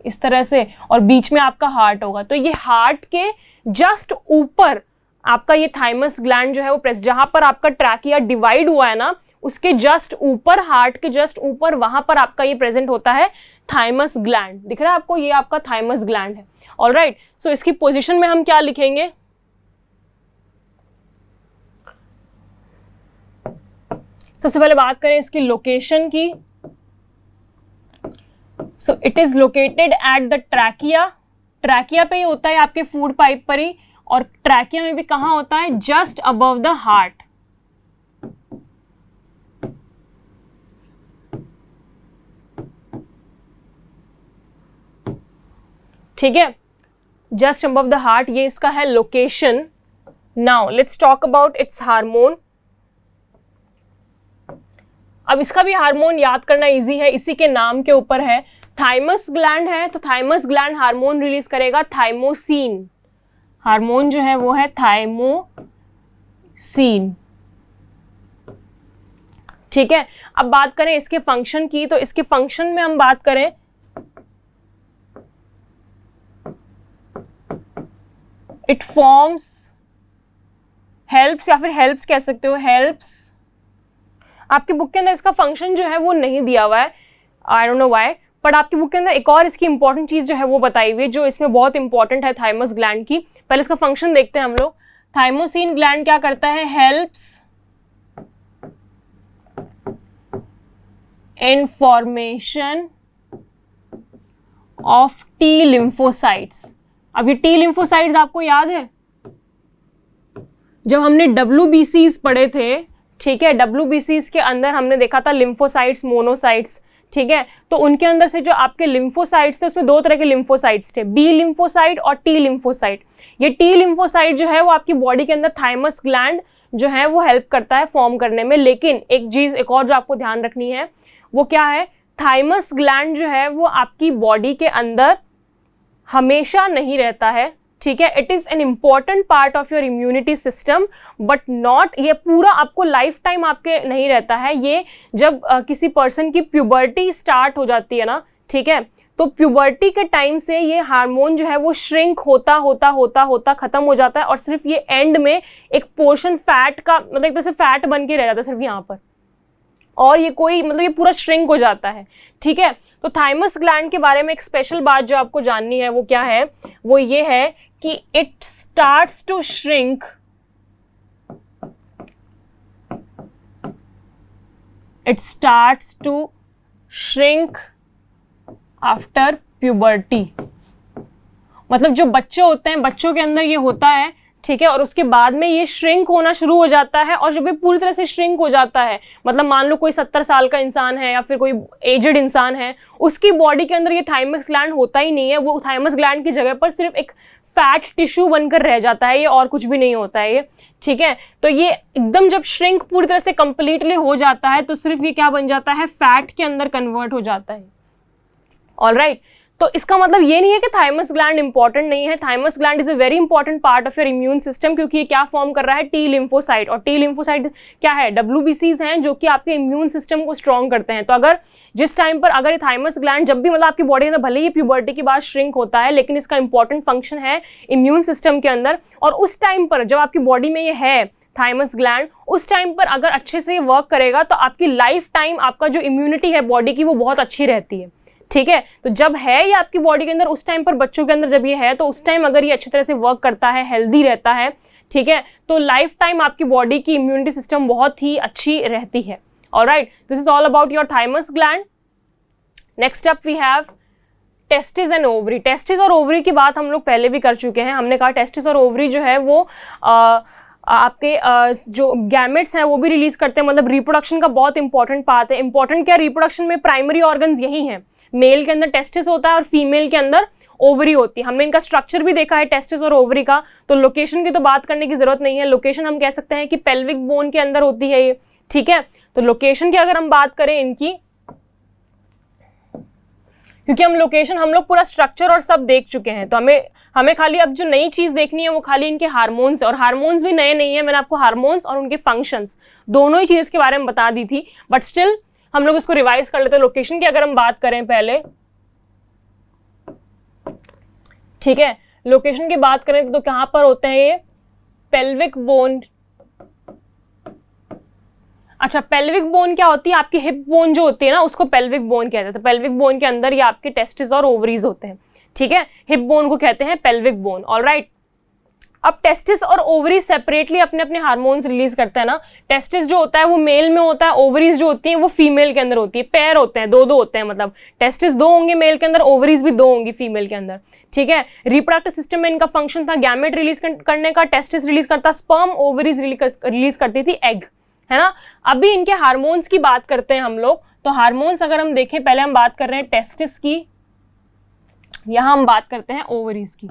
इस तरह से, और बीच में आपका हार्ट होगा। तो ये हार्ट के जस्ट ऊपर आपका ये थाइमस ग्लैंड जो है वो जहां पर आपका ट्रैकिया डिवाइड हुआ है ना, उसके जस्ट ऊपर, हार्ट के जस्ट ऊपर, वहां पर आपका ये प्रेजेंट होता है थाइमस ग्लैंड। दिख रहा है आपको, ये आपका थाइमस ग्लैंड है। ऑलराइट, सो इसकी पोजीशन में हम क्या लिखेंगे, सबसे पहले बात करें इसकी लोकेशन की। So it is located at the trachea, trachea पे ही होता है आपके फूड पाइप पर ही, और ट्रैकिया में भी कहां होता है, जस्ट अबव द हार्ट। ठीक है, जस्ट अबव द हार्ट, ये इसका है location. Now let's talk about it's hormone. अब इसका भी हार्मोन याद करना इजी है, इसी के नाम के ऊपर है। थाइमस ग्लैंड है तो थाइमस ग्लैंड हार्मोन रिलीज करेगा थाइमोसिन। हार्मोन जो है वो है थाइमोसिन। ठीक है, अब बात करें इसके फंक्शन की, तो इसके फंक्शन में हम बात करें, इट फॉर्म्स, हेल्प्स, या फिर हेल्प्स कह सकते हो, हेल्प्स। आपकी बुक के अंदर इसका फंक्शन जो है वो नहीं दिया हुआ है, I don't know why, but आपकी बुक के अंदर एक और इसकी इंपॉर्टेंट चीज जो है वो बताई हुई है, जो इसमें बहुत इंपॉर्टेंट है थाइमस ग्लैंड की। पहले इसका फंक्शन देखते हैं हम लोग। थाइमोसिन ग्लैंड क्या करता है, helps in formation of T lymphocytes. अब ये टी लिम्फोसाइट्स आपको याद है, जब हमने WBCs पढ़े थे, ठीक है, WBCs के अंदर हमने देखा था लिम्फोसाइट्स, मोनोसाइट्स, ठीक है, तो उनके अंदर से जो आपके लिम्फोसाइट्स थे उसमें दो तरह के लिम्फोसाइट्स थे, बी लिम्फोसाइट और टी लिम्फोसाइट। ये टी लिम्फोसाइट जो है वो आपकी बॉडी के अंदर थाइमस ग्लैंड जो है वो हेल्प करता है फॉर्म करने में। लेकिन एक चीज एक और जो आपको ध्यान रखनी है वो क्या है, थाइमस ग्लैंड जो है वो आपकी बॉडी के अंदर हमेशा नहीं रहता है, ठीक है, it is an important part of your immunity system, but not, ये पूरा आपको लाइफ टाइम आपके नहीं रहता है। ये जब किसी पर्सन की प्यूबर्टी स्टार्ट हो जाती है ना, ठीक है, तो प्यूबर्टी के टाइम से ये हार्मोन जो है वो श्रिंक होता होता होता होता खत्म हो जाता है, और सिर्फ ये एंड में एक पोर्शन फैट का, मतलब एक तरह से फैट बन के रह जाता है सिर्फ यहाँ पर, और ये कोई, मतलब ये पूरा श्रिंक हो जाता है, ठीक है। तो थाइमस ग्लैंड के बारे में एक स्पेशल बात जो आपको जाननी है वो क्या है, वो ये है कि it starts to shrink after puberty. मतलब जो बच्चे होते हैं, बच्चों के अंदर ये होता है, ठीक है, और उसके बाद में ये श्रिंक होना शुरू हो जाता है, और जब ये पूरी तरह से श्रिंक हो जाता है, मतलब मान लो कोई 70 साल का इंसान है या फिर कोई एजड इंसान है, उसकी बॉडी के अंदर ये थाइमस ग्लैंड होता ही नहीं है, वो थाइमस ग्लैंड की जगह पर सिर्फ एक फैट टिश्यू बनकर रह जाता है, ये और कुछ भी नहीं होता है ये, ठीक है। तो ये एकदम जब श्रिंक पूरी तरह से कंप्लीटली हो जाता है तो सिर्फ ये क्या बन जाता है, फैट के अंदर कन्वर्ट हो जाता है। ऑलराइट, तो इसका मतलब ये नहीं है कि थाइमस ग्लैंड इंपॉर्टेंट नहीं है, thymus gland is a very important part of your immune system, क्योंकि ये क्या फॉर्म कर रहा है, टी लिम्फोसाइट, और टी लिम्फोसाइट क्या है, WBCs हैं जो कि आपके इम्यून सिस्टम को स्ट्रॉन्ग करते हैं। तो अगर जिस टाइम पर अगर ये थाइमस ग्लैंड जब भी मतलब आपकी बॉडी के अंदर भले ही प्यूबर्टी के बाद श्रिंक होता है, लेकिन इसका इंपॉर्टेंट फंक्शन है इम्यून सिस्टम के अंदर, और उस टाइम पर जब आपकी बॉडी में ये है थाइमस ग्लैंड, उस टाइम पर अगर अच्छे से ये वर्क करेगा तो आपकी लाइफ टाइम आपका जो इम्यूनिटी है बॉडी की वो बहुत अच्छी रहती है, ठीक है। तो जब है ये आपकी बॉडी के अंदर, उस टाइम पर बच्चों के अंदर जब ये है, तो उस टाइम अगर ये अच्छी तरह से वर्क करता है, हेल्दी रहता है, ठीक है, तो लाइफ टाइम आपकी बॉडी की इम्यूनिटी सिस्टम बहुत ही अच्छी रहती है। Alright, this is all about your thymus gland. Next up we have testis and ovary. Testis और ओवरी की बात हम लोग पहले भी कर चुके हैं। हमने कहा टेस्टिस और ओवरी जो है वो आपके जो गैमेट्स हैं वो भी रिलीज करते हैं, मतलब रिप्रोडक्शन का बहुत इंपॉर्टेंट पार्ट है। इंपॉर्टेंट क्या, रिप्रोडक्शन में प्राइमरी ऑर्गन्स यही हैं, मेल के अंदर टेस्टिस होता है और फीमेल के अंदर ओवरी होती है। हमने इनका स्ट्रक्चर भी देखा है टेस्टिस और ओवरी का, तो लोकेशन की तो बात करने की जरूरत नहीं है। लोकेशन हम कह सकते हैं कि पेल्विक बोन के अंदर होती है ये, ठीक है। तो लोकेशन की अगर हम बात करें इनकी, क्योंकि हम लोकेशन हम लोग पूरा स्ट्रक्चर और सब देख चुके हैं, तो हमें खाली अब जो नई चीज देखनी है वो खाली इनके हार्मोन्स, और हार्मोन्स भी नए नहीं है, मैंने आपको हार्मोन्स और उनके फंक्शंस दोनों ही चीज के बारे में बता दी थी, बट स्टिल हम लोग इसको रिवाइज कर लेते हैं। लोकेशन की अगर हम बात करें पहले, ठीक है, लोकेशन की बात करें तो कहां पर होते हैं ये, पेल्विक बोन। अच्छा, पेल्विक बोन क्या होती है, आपकी हिप बोन जो होती है ना, उसको पेल्विक बोन कहते हैं। तो पेल्विक बोन के अंदर ये आपके टेस्टिस और ओवरीज होते हैं, ठीक है। हिप बोन को कहते हैं पेल्विक बोन। ऑलराइट, अब टेस्टिस और ओवरीज सेपरेटली अपने अपने हार्मोन्स रिलीज करते हैं ना। टेस्टिस जो होता है वो मेल में होता है, ओवरीज जो होती है वो फीमेल के अंदर होती है। पेयर होते हैं, दो होते हैं, मतलब टेस्टिस 2 होंगे मेल के अंदर, ओवरीज भी 2 होंगी फीमेल के अंदर, ठीक है। रिप्रोडक्टिव सिस्टम में इनका फंक्शन था गैमेट रिलीज करने का, टेस्टिस रिलीज करता स्पर्म, ओवरीज रिलीज करती थी एग, है ना। अभी इनके हार्मोन्स की बात करते हैं हम लोग। तो हार्मोन्स अगर हम देखें, पहले हम बात कर रहे हैं टेस्टिस की, यहां हम बात करते हैं ओवरीज की।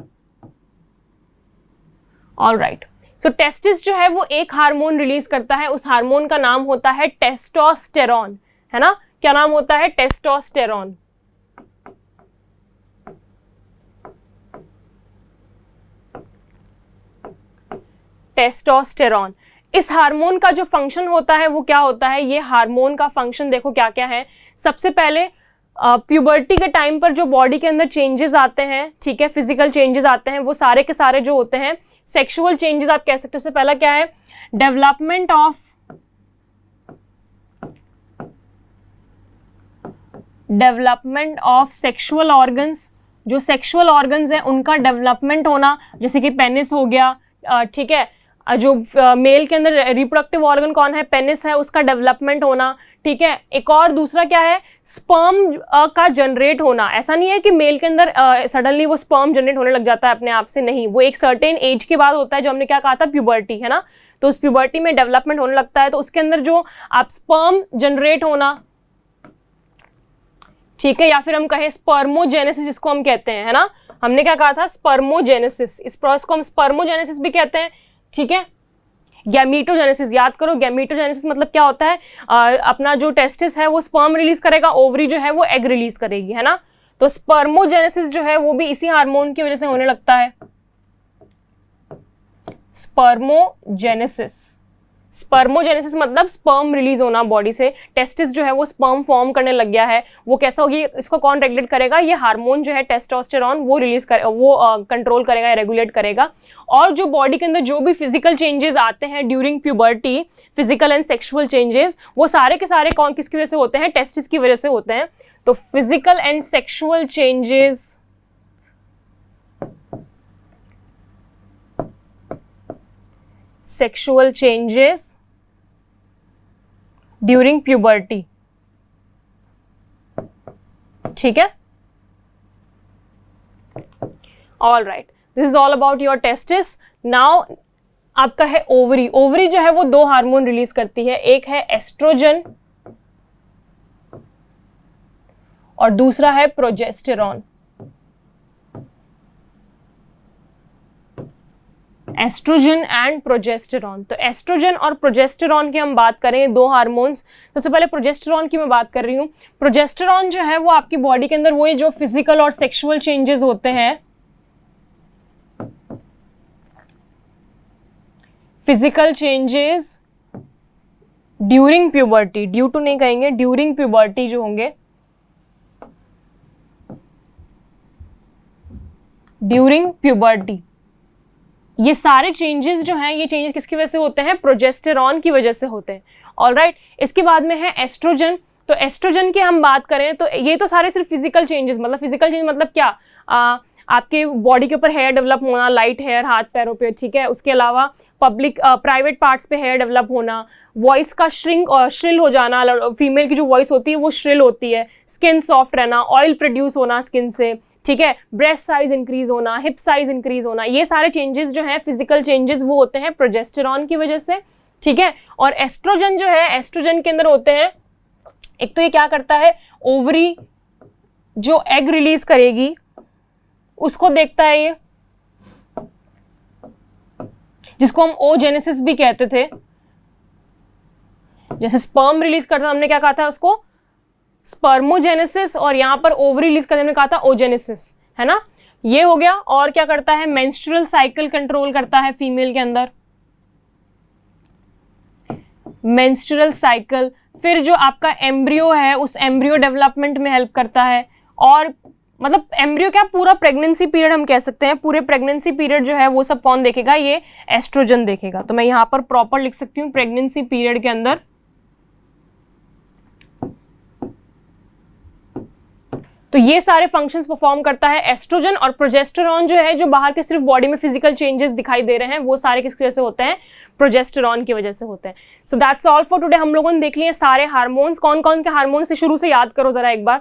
ऑलराइट, सो टेस्टिस जो है वो एक हार्मोन रिलीज करता है, उस हार्मोन का नाम होता है टेस्टोस्टेरॉन, है ना। क्या नाम होता है, टेस्टोस्टेरॉन। टेस्टोस्टेरॉन, इस हार्मोन का जो फंक्शन होता है वो क्या होता है, ये हार्मोन का फंक्शन देखो क्या क्या है। सबसे पहले प्यूबर्टी के टाइम पर जो बॉडी के अंदर चेंजेस आते हैं, ठीक है, फिजिकल चेंजेस आते हैं, वो सारे के सारे जो होते हैं सेक्सुअल चेंजेस आप कह सकते हो। सबसे पहला क्या है, डेवलपमेंट ऑफ सेक्सुअल ऑर्गन्स। जो सेक्सुअल ऑर्गन्स हैं उनका डेवलपमेंट होना, जैसे कि पेनिस हो गया, ठीक है। जो मेल के अंदर रिप्रोडक्टिव ऑर्गन कौन है, पेनिस है, उसका डेवलपमेंट होना, ठीक है। एक और दूसरा क्या है, स्पर्म का जनरेट होना। ऐसा नहीं है कि मेल के अंदर सडनली वो स्पर्म जनरेट होने लग जाता है अपने आप से, नहीं, वो एक सर्टेन एज के बाद होता है, जो हमने क्या कहा था, प्यूबर्टी, है ना। तो उस प्यूबर्टी में डेवलपमेंट होने लगता है, तो उसके अंदर जो आप स्पर्म जनरेट होना, ठीक है, या फिर हम कहें स्पर्मोजेनेसिस जिसको हम कहते हैं, है ना। हमने क्या कहा था, स्पर्मोजेनेसिस, इस प्रोसेस को हम स्पर्मोजेनेसिस भी कहते हैं, ठीक है। गैमीटोजेनेसिस, याद करो, गैमीटोजेनेसिस मतलब क्या होता है, अपना जो टेस्टिस है वो स्पर्म रिलीज करेगा, ओवरी जो है वो एग रिलीज करेगी, है ना। तो स्पर्मोजेनेसिस जो है वो भी इसी हार्मोन की वजह से होने लगता है, स्पर्मोजेनेसिस। स्पर्मोजेनेसिस मतलब स्पर्म रिलीज होना बॉडी से, टेस्टिस जो है वो स्पर्म फॉर्म करने लग गया है, वो कैसा होगी, इसको कौन रेगुलेट करेगा, ये हार्मोन जो है टेस्टोस्टेरॉन, वो रिलीज करे, वो कंट्रोल करेगा, रेगुलेट करेगा। और जो बॉडी के अंदर जो भी फिजिकल चेंजेस आते हैं during puberty, physical and sexual changes, वो सारे के सारे कौन किसकी वजह से होते हैं, टेस्टिस की वजह से होते हैं। तो physical and sexual changes sexual changes during puberty, ठीक है। All right, this is all about your testis. Now आपका है ओवरी। ओवरी जो है वो दो हार्मोन रिलीज करती है, एक है एस्ट्रोजन और दूसरा है प्रोजेस्टेरॉन। Estrogen and progesterone. तो एस्ट्रोजन और प्रोजेस्टेरॉन की हम बात करें, दो हार्मोन्स। सबसे पहले प्रोजेस्टेरॉन की मैं बात कर रही हूँ। प्रोजेस्टेरॉन जो है वो आपकी बॉडी के अंदर वो जो फिजिकल और सेक्सुअल चेंजेस होते हैं, physical changes during puberty, due to नहीं कहेंगे, ड्यूरिंग प्यूबर्टी जो होंगे, ड्यूरिंग प्यूबर्टी, ये सारे चेंजेस जो हैं, ये चेंजेस किसकी वजह से होते हैं? प्रोजेस्टेरॉन की वजह से होते हैं। ऑलराइट, इसके बाद में है एस्ट्रोजन। तो एस्ट्रोजन की हम बात करें तो ये तो सारे सिर्फ फिजिकल चेंजेस, मतलब फिजिकल चेंज मतलब क्या, आपके बॉडी के ऊपर हेयर डेवलप होना, लाइट हेयर हाथ पैरों पे, ठीक है। उसके अलावा पब्लिक प्राइवेट पार्ट्स पे हेयर डेवलप होना, वॉइस का श्रिल हो जाना, फीमेल की जो वॉइस होती है वो श्रिल होती है, स्किन सॉफ्ट रहना, ऑयल प्रोड्यूस होना स्किन से, ठीक है, ब्रेस्ट साइज इंक्रीज होना, हिप साइज इंक्रीज होना, ये सारे चेंजेस जो हैं फिजिकल चेंजेस वो होते हैं प्रोजेस्टेरॉन की वजह से, ठीक है। और एस्ट्रोजन जो है, एस्ट्रोजन के अंदर होते हैं, एक तो ये क्या करता है, ओवरी जो एग रिलीज करेगी उसको देखता है ये, जिसको हम ओजेनेसिस भी कहते थे। जैसे स्पर्म रिलीज करता, हमने क्या कहा था उसको, स्पर्मोजेनेसिस, और यहां पर ओवरी रिलीज करने में कहा था ओजेनेसिस, है ना। ये हो गया। और क्या करता है, मेंस्ट्रुअल साइकिल कंट्रोल करता है फीमेल के अंदर, मेंस्ट्रुअल साइकिल। फिर जो आपका एम्ब्रियो है उस एम्ब्रियो डेवलपमेंट में हेल्प करता है। और मतलब एम्ब्रियो क्या, पूरा प्रेगनेंसी पीरियड हम कह सकते हैं, पूरे प्रेगनेंसी पीरियड जो है वो सब कौन देखेगा, ये एस्ट्रोजन देखेगा। तो मैं यहां पर प्रॉपर लिख सकती हूँ, प्रेगनेंसी पीरियड के अंदर तो ये सारे फंक्शंस परफॉर्म करता है एस्ट्रोजन। और प्रोजेस्टेरॉन जो है, जो बाहर के सिर्फ बॉडी में फिजिकल चेंजेस दिखाई दे रहे हैं, वो सारे किसकी वजह से होते हैं, प्रोजेस्टेरॉन की वजह से होते हैं। सो दैट्स ऑल फॉर टुडे। हम लोगों ने देख लिए सारे हार्मोन्स। कौन कौन के हार्मोन्स से शुरू से याद करो जरा एक बार।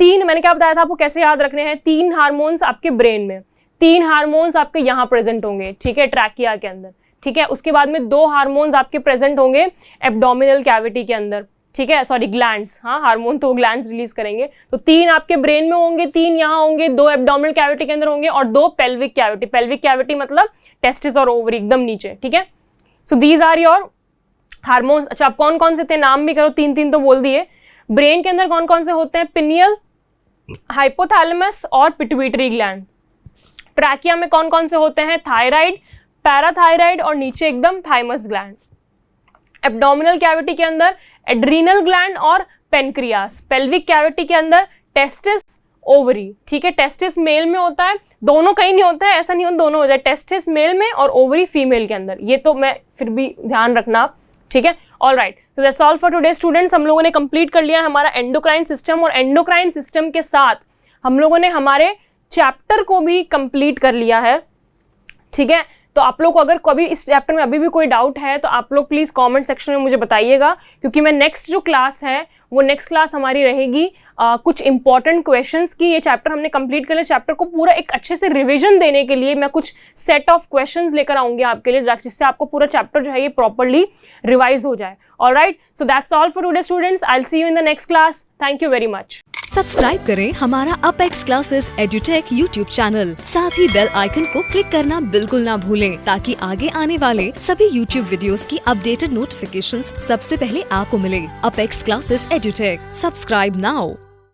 तीन, मैंने क्या बताया था आपको कैसे याद रखने हैं, तीन हार्मोन्स आपके ब्रेन में, तीन हार्मोन्स आपके यहाँ प्रेजेंट होंगे, ठीक है, ट्रैकिया के अंदर, ठीक है। उसके बाद में दो हार्मोन्स आपके प्रेजेंट होंगे एब्डोमिनल कैविटी के अंदर, ठीक है, सॉरी ग्लैंड्स, हाँ हार्मोन तो ग्लैंड्स रिलीज करेंगे। तो तीन आपके ब्रेन में होंगे, तीन यहाँ होंगे, दो एब्डोमिनल कैविटी के अंदर होंगे और दो पेल्विक कैविटी। पेल्विक कैविटी मतलब टेस्टिस और ओवरी एकदम नीचे, ठीक है। So these are your hormones. अच्छा, आप कौन कौन से थे नाम भी करो, तीन तीन तो बोल दिए। ब्रेन के अंदर कौन कौन से होते हैं, पिनियल, हाइपोथैलेमस और पिट्यूटरी ग्लैंड। ट्रैकिया में कौन कौन से होते हैं, थायराइड, पैराथायराइड और नीचे एकदम थाइमस ग्लैंड। एब्डोमिनल कैविटी के अंदर एड्रीनल ग्लैंड और पेनक्रियास। पेल्विक कैविटी के अंदर टेस्टिस, ओवरी, ठीक है। टेस्टिस मेल में होता है, दोनों कहीं नहीं होता है, ऐसा नहीं होता दोनों हो जाए, टेस्टिस मेल में और ओवरी फीमेल के अंदर। ये तो मैं फिर भी ध्यान रखना, ठीक है। ऑल राइट, तो that's all for today students. हम लोगों ने कंप्लीट कर लिया हमारा एंडोक्राइन सिस्टम, और एंडोक्राइन सिस्टम के साथ हम लोगों ने हमारे चैप्टर को भी कंप्लीट कर लिया है, ठीक है। तो आप लोग को अगर कभी इस चैप्टर में अभी भी कोई डाउट है तो आप लोग प्लीज़ कमेंट सेक्शन में मुझे बताइएगा, क्योंकि मैं नेक्स्ट जो क्लास है वो नेक्स्ट क्लास हमारी रहेगी कुछ इंपॉर्टेंट क्वेश्चंस की। ये चैप्टर हमने कंप्लीट कर लिया, चैप्टर को पूरा एक अच्छे से रिवीजन देने के लिए मैं कुछ सेट ऑफ क्वेश्चंस लेकर आऊंगी आपके लिए, जिससे आपको पूरा चैप्टर जो है ये प्रॉपरली रिवाइज हो जाए। Alright, so that's all for today students. I will see you in the next class. Thank you very much. Subscribe करें हमारा Apex Classes Edutech YouTube channel, साथ ही बेल आइकन को क्लिक करना बिल्कुल ना भूलें, ताकि आगे आने वाले सभी यूट्यूब वीडियोस की अपडेटेड नोटिफिकेशंस सबसे पहले आपको मिले। Apex Classes Edutech, subscribe now.